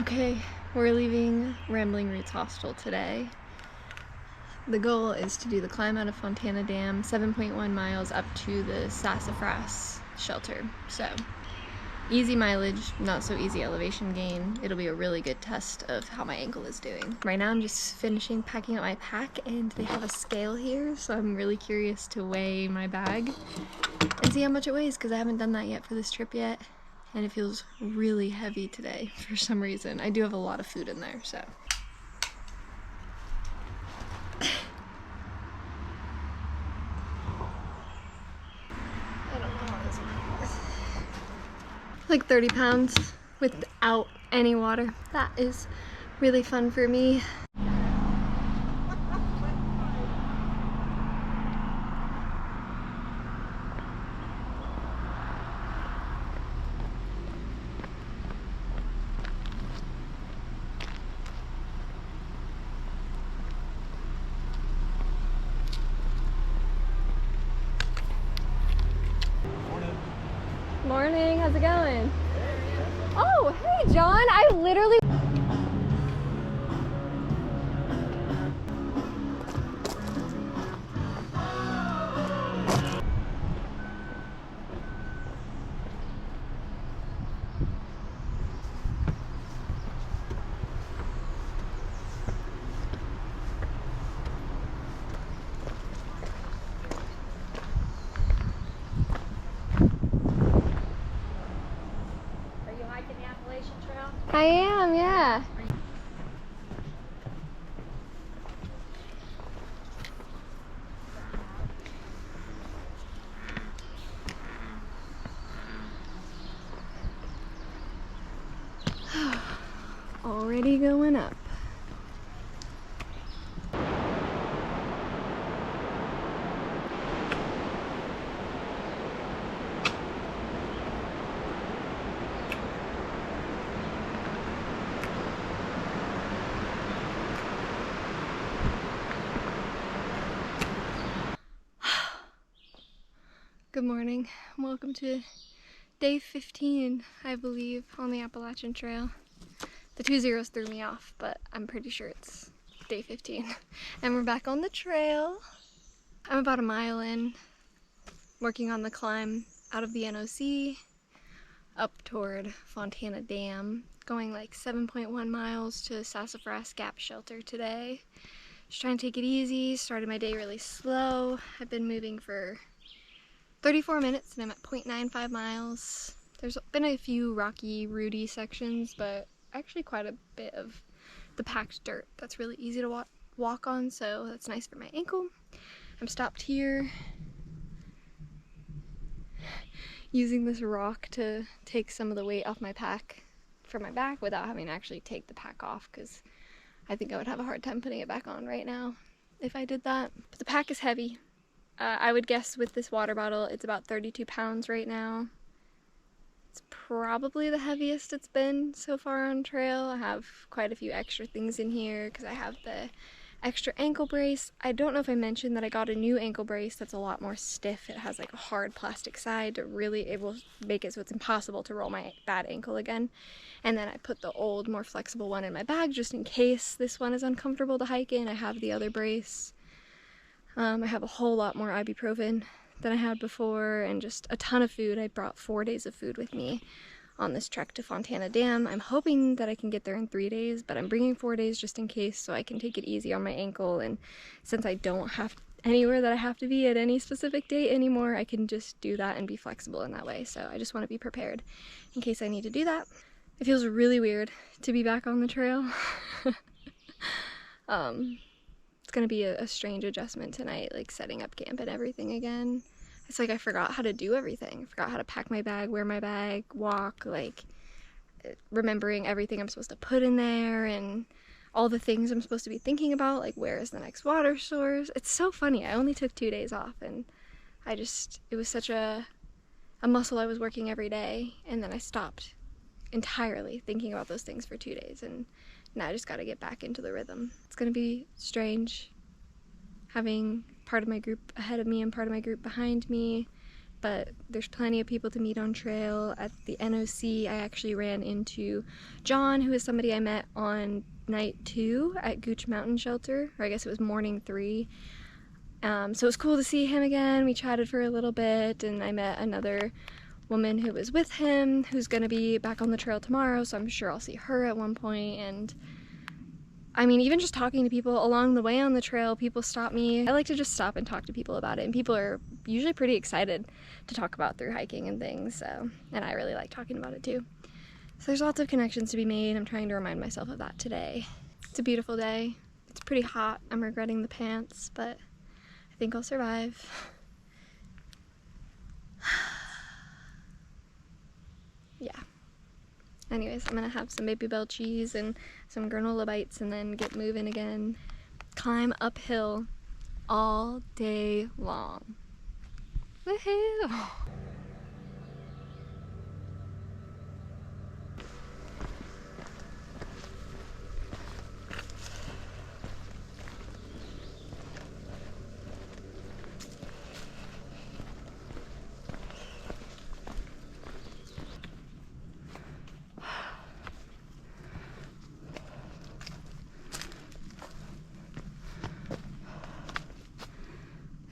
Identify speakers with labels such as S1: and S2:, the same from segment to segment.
S1: Okay, we're leaving Rambling Roots Hostel today. The goal is to do the climb out of Fontana Dam, 7.1 miles up to the Sassafras shelter. So, easy mileage, not so easy elevation gain. It'll be a really good test of how my ankle is doing. Right now I'm just finishing packing up my pack and they have a scale here, so I'm really curious to weigh my bag and see how much it weighs because I haven't done that yet for this trip yet. And it feels really heavy today for some reason. I do have a lot of food in there, so. I don't know how this works. Like 30 pounds without any water. That is really fun for me. Morning, how's it going? Oh, hey John, I literally...
S2: Appalachian Trail?
S1: I am, yeah. Already going up. Good morning. Welcome to day 15, I believe, on the Appalachian Trail. The 2 zeros threw me off, but I'm pretty sure it's day 15. And we're back on the trail. I'm about a mile in, working on the climb out of the NOC up toward Fontana Dam, going like 7.1 miles to Sassafras Gap Shelter today. Just trying to take it easy, started my day really slow. I've been moving for 34 minutes and I'm at 0.95 miles. There's been a few rocky, rooty sections, but actually quite a bit of the packed dirt that's really easy to walk on, so that's nice for my ankle. I'm stopped here using this rock to take some of the weight off my pack for my back without having to actually take the pack off, because I think I would have a hard time putting it back on right now if I did that. But the pack is heavy. I would guess with this water bottle it's about 32 pounds right now. It's probably the heaviest it's been so far on trail. I have quite a few extra things in here because I have the extra ankle brace. I don't know if I mentioned that I got a new ankle brace that's a lot more stiff. It has like a hard plastic side to really, it will make it so it's impossible to roll my bad ankle again. And then I put the old, more flexible one in my bag just in case this one is uncomfortable to hike in. I have the other brace. I have a whole lot more ibuprofen than I had before and just a ton of food. I brought 4 days of food with me on this trek to Fontana Dam. I'm hoping that I can get there in 3 days, but I'm bringing 4 days just in case so I can take it easy on my ankle, and since I don't have anywhere that I have to be at any specific date anymore, I can just do that and be flexible in that way. So I just want to be prepared in case I need to do that. It feels really weird to be back on the trail. It's gonna be a strange adjustment tonight, like setting up camp and everything again. It's like I forgot how to do everything. I forgot how to pack my bag, wear my bag, walk, like remembering everything I'm supposed to put in there and all the things I'm supposed to be thinking about, like where is the next water source. It's so funny. I only took 2 days off and it was such a muscle I was working every day, and then I stopped entirely thinking about those things for 2 days, and now I just gotta get back into the rhythm. It's gonna be strange having part of my group ahead of me and part of my group behind me, but there's plenty of people to meet on trail. At the NOC, I actually ran into John, who is somebody I met on night 2 at Gooch Mountain Shelter, or I guess it was morning 3. So it was cool to see him again. We chatted for a little bit, and I met another woman who was with him, who's gonna be back on the trail tomorrow, so I'm sure I'll see her at one point. And I mean, even just talking to people along the way on the trail, people stop me. I like to just stop and talk to people about it, and people are usually pretty excited to talk about through hiking and things, so, and I really like talking about it too. So there's lots of connections to be made. I'm trying to remind myself of that today. It's a beautiful day. It's pretty hot. I'm regretting the pants, but I think I'll survive. Yeah. Anyways, I'm gonna have some Baby Bell cheese and some granola bites and then get moving again. Climb uphill all day long. Woohoo!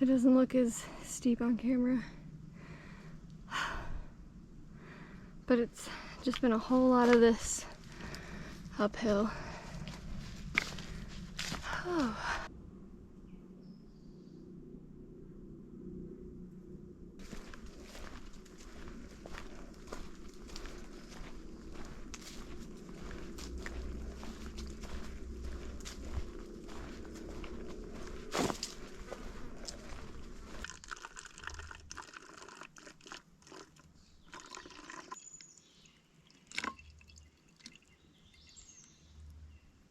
S1: It doesn't look as steep on camera, but it's just been a whole lot of this uphill. Oh.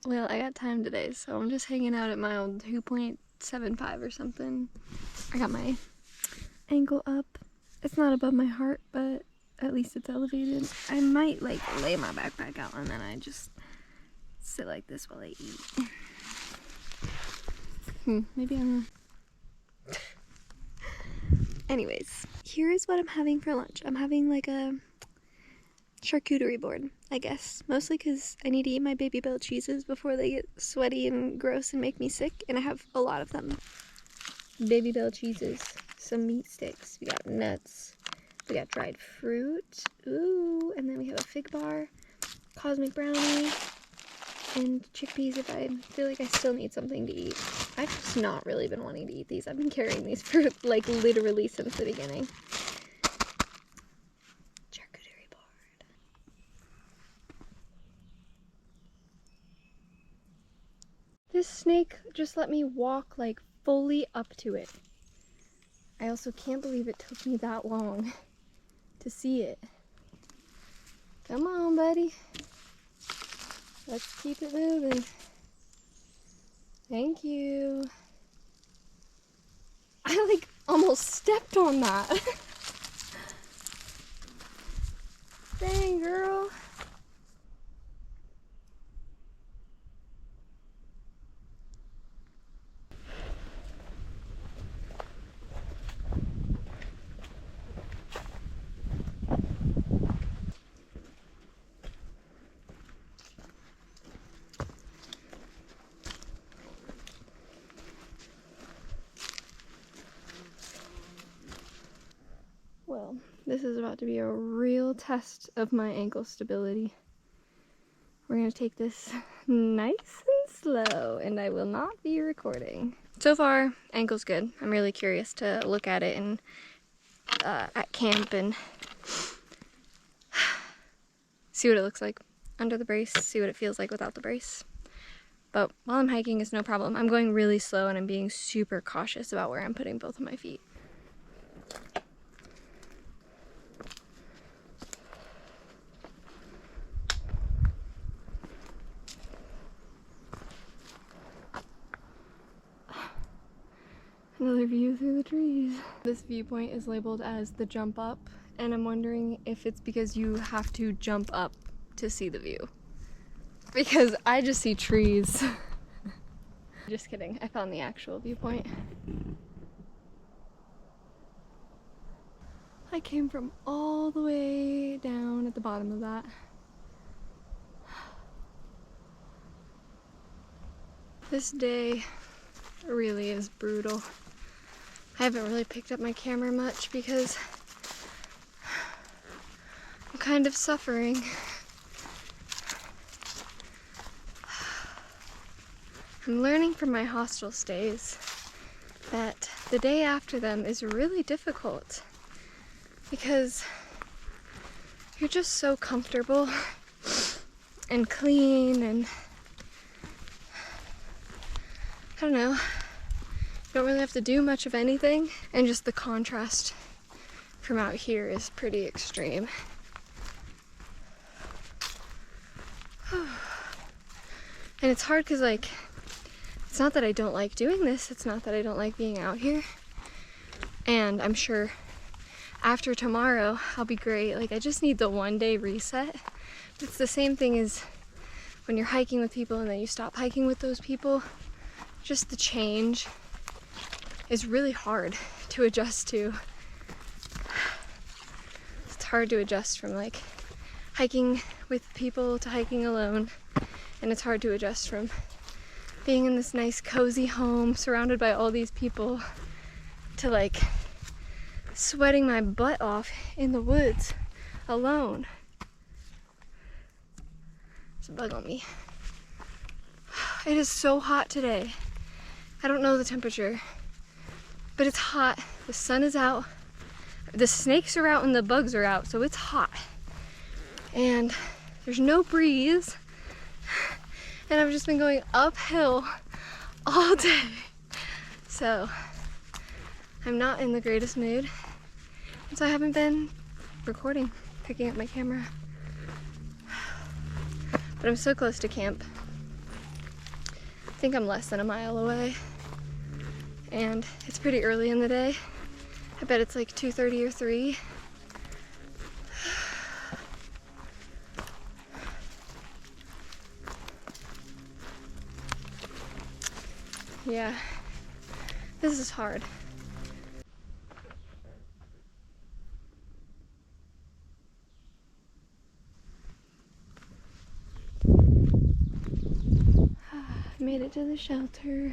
S1: Well, I got time today, so I'm just hanging out at mile 2.75 or something. I got my ankle up. It's not above my heart, but at least it's elevated. I might like lay my backpack out and then I just sit like this while I eat. Maybe I'm... Anyways, here is what I'm having for lunch. I'm having like a charcuterie board, I guess. Mostly because I need to eat my Baby Bell cheeses before they get sweaty and gross and make me sick, and I have a lot of them. Baby Bell cheeses, some meat sticks, we got nuts, we got dried fruit, ooh, and then we have a fig bar, cosmic brownie, and chickpeas if I feel like I still need something to eat. I've just not really been wanting to eat these. I've been carrying these for like literally since the beginning. Charcuterie board. This snake just let me walk like fully up to it. I also can't believe it took me that long to see it. Come on, buddy. Let's keep it moving. Thank you. I like almost stepped on that. Dang, girl. Well, this is about to be a real test of my ankle stability. We're gonna take this nice and slow, and I will not be recording. So far, ankle's good. I'm really curious to look at it and at camp and see what it looks like under the brace, see what it feels like without the brace. But while I'm hiking, it's no problem. I'm going really slow and I'm being super cautious about where I'm putting both of my feet. Another view through the trees. This viewpoint is labeled as the jump up, and I'm wondering if it's because you have to jump up to see the view. Because I just see trees. Just kidding, I found the actual viewpoint. I came from all the way down at the bottom of that. This day really is brutal. I haven't really picked up my camera much because I'm kind of suffering. I'm learning from my hostel stays that the day after them is really difficult because you're just so comfortable and clean, and I don't know, you don't really have to do much of anything, and just the contrast from out here is pretty extreme. And it's hard because, like, it's not that I don't like doing this, it's not that I don't like being out here, and I'm sure after tomorrow I'll be great. Like, I just need the 1 day reset. But it's the same thing as when you're hiking with people and then you stop hiking with those people. Just the change is really hard to adjust to. It's hard to adjust from like hiking with people to hiking alone, and it's hard to adjust from being in this nice cozy home surrounded by all these people to like sweating my butt off in the woods alone. There's a bug on me. It is so hot today. I don't know the temperature, but it's hot. The sun is out, the snakes are out, and the bugs are out, so it's hot. And there's no breeze, and I've just been going uphill all day. So I'm not in the greatest mood, and so I haven't been recording, picking up my camera. But I'm so close to camp. I think I'm less than a mile away, and it's pretty early in the day. I bet it's like 2:30 or 3. Yeah, this is hard. Made it to the shelter.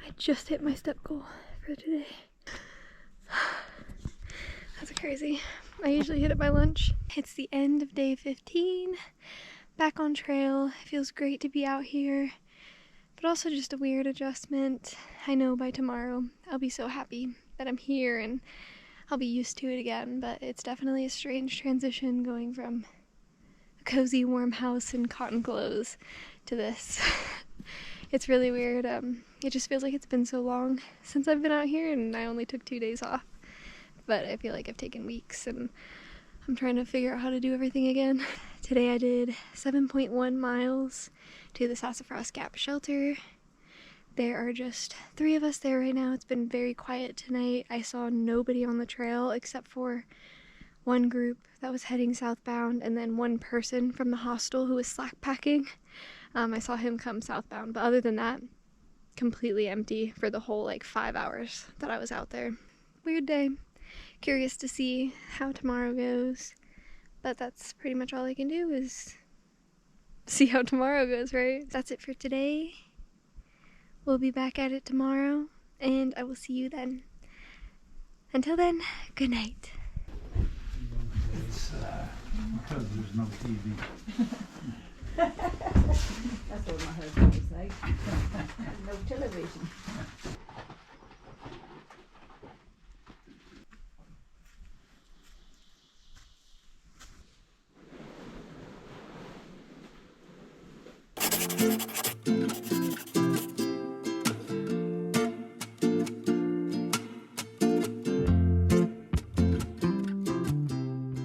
S1: I just hit my step goal for today. That's crazy. I usually hit it by lunch. It's the end of day 15. Back on trail. It feels great to be out here, but also just a weird adjustment. I know by tomorrow I'll be so happy that I'm here and I'll be used to it again, but it's definitely a strange transition going from a cozy warm house and cotton clothes to this. It's really weird. It just feels like it's been so long since I've been out here, and I only took 2 days off. But I feel like I've taken weeks, and I'm trying to figure out how to do everything again. Today I did 7.1 miles to the Sassafras Gap shelter. There are just 3 of us there right now. It's been very quiet tonight. I saw nobody on the trail except for one group that was heading southbound, and then one person from the hostel who was slack packing. I saw him come southbound, but other than that, completely empty for the whole like 5 hours that I was out there. Weird day. Curious to see how tomorrow goes, but that's pretty much all I can do is see how tomorrow goes, right? That's it for today. We'll be back at it tomorrow, and I will see you then. Until then, good night.
S2: It's because there's no TV.
S3: That's what my husband was like. No television.